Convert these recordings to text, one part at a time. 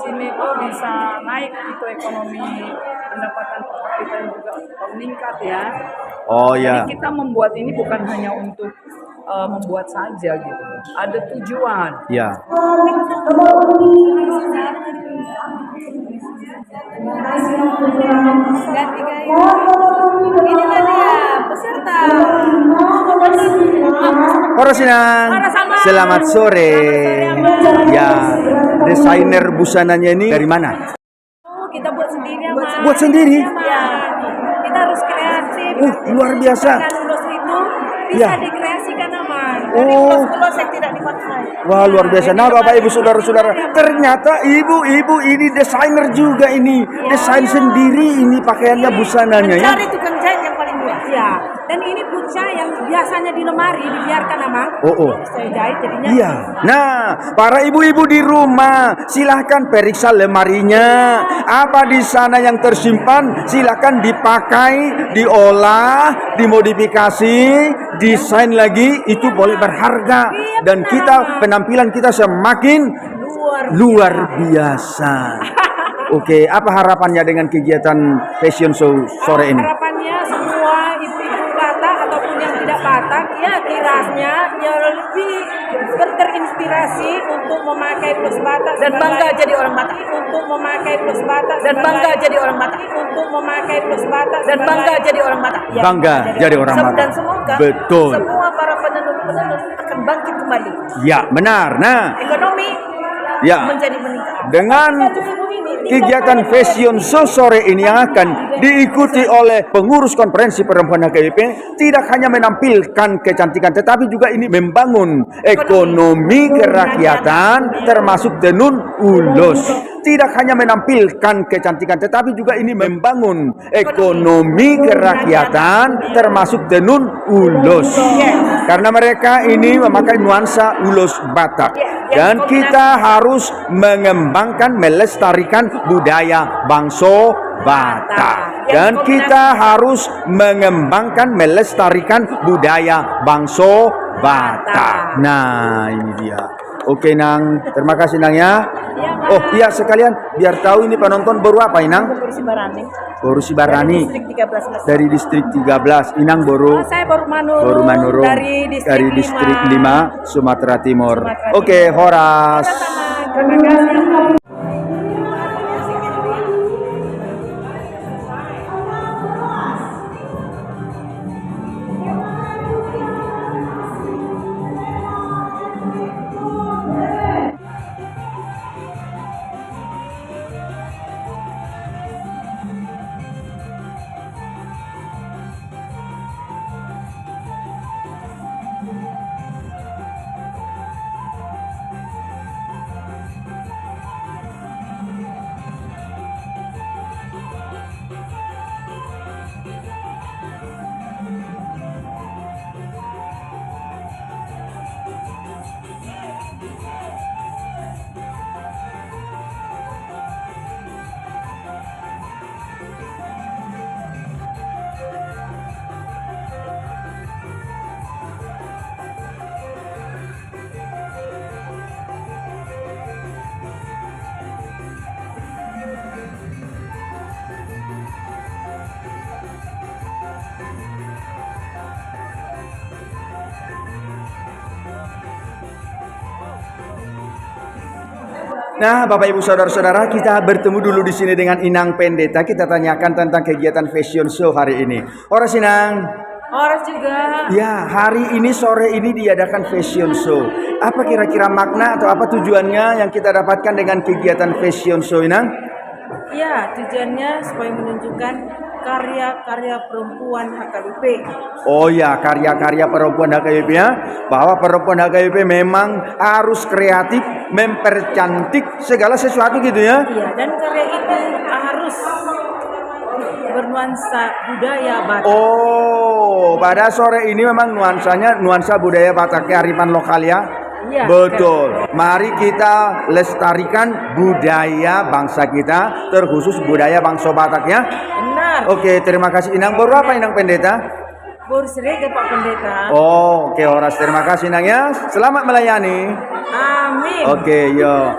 sini tuh bisa naik itu ekonomi, pendapatan per kapita juga meningkat ya. Oh ya. Jadi kita membuat ini bukan hanya untuk membuat saja gitu. Ada tujuan. Ya. Ganti gaya. Inilah dia peserta. Sinang. Selamat sore. Ya, desainer busananya ini dari mana? Oh, kita buat sendiri ya, Mas. Buat sendiri? Ya. Kita harus kreatif. Luar biasa. Ulos itu bisa Ya. dikreasikan, Mas. Oh. Ulos yang tidak dipakai. Wah, luar biasa. Nah, Bapak Ibu saudara-saudara, ternyata ibu-ibu ini desainer juga ini. Desain sendiri ini pakaiannya busananya ya. Cari tukang jahit yang paling murah. Ya. Dan ini buca yang biasanya di lemari dibiarkan, Mas. Oh. Saya jahit jadinya. Iya. Nah, para ibu-ibu di rumah, silahkan periksa lemarinya. Apa di sana yang tersimpan? Silahkan dipakai, diolah, dimodifikasi, desain lagi. Itu boleh berharga. Dan kita penampilan kita semakin luar biasa. Oke, apa harapannya dengan kegiatan fashion show sore ini? Harapannya semua ibu-ibu Batak ataupun yang tidak Batak ya kiranya ya lebih terinspirasi untuk memakai plus Batak Dan bangga jadi orang Batak. untuk memakai plus Batak Dan bangga jadi orang Batak. untuk memakai plus Batak Dan bangga jadi orang Batak. Ya, Bangga jadi orang Batak. Dan semoga Betul. semua para penenun akan bangkit kembali. Ya, benar. Nah, Ekonomi ya. menjadi meningkat. Dengan kegiatan fashion show sore ini yang akan diikuti oleh pengurus konferensi perempuan HKBP tidak hanya menampilkan kecantikan tetapi juga ini membangun ekonomi kerakyatan termasuk tenun ulos. Tidak hanya menampilkan kecantikan tetapi juga ini membangun ekonomi kerakyatan termasuk tenun ulos. Karena mereka ini memakai nuansa ulos Batak. Dan kita harus mengembangkan, melestarikan budaya bangsa Batak. Dan kita harus mengembangkan, melestarikan budaya bangsa Batak. Nah, ini dia. Oke, Nang. Terima kasih, Nang ya. Oh, iya sekalian biar tahu ini penonton baru apa, Inang? Boru Sibarani. Dari distrik 13. Inang Boru. Saya Boru Manurung dari distrik 5 Sumatera Timur. Oke, Horas. Terima kasih. Nah, Bapak Ibu saudara-saudara, kita bertemu dulu di sini dengan Inang Pendeta. Kita tanyakan tentang kegiatan fashion show hari ini. Horas Inang. Horas juga. Ya, hari ini sore ini diadakan fashion show. Apa kira-kira makna atau apa tujuannya yang kita dapatkan dengan kegiatan fashion show, Inang? Ya, tujuannya supaya menunjukkan karya-karya perempuan HKBP. Oh ya, karya-karya perempuan HKBP ya. Bahwa perempuan HKBP memang harus kreatif, mempercantik segala sesuatu gitu ya. Iya, dan karya itu harus bernuansa budaya Batak. Oh, pada sore ini memang nuansanya nuansa budaya Batak, kearifan lokal ya. Iya, betul. Mari kita lestarikan budaya bangsa kita, terkhusus budaya bangsa Batak ya. Benar. Oke, terima kasih Inang. Baru apa Inang Pendeta? Baru serega Pak Pendeta. Oh, oke Horas. Terima kasih Inang ya. Selamat melayani. Amin. Oke, yo.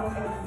Oke.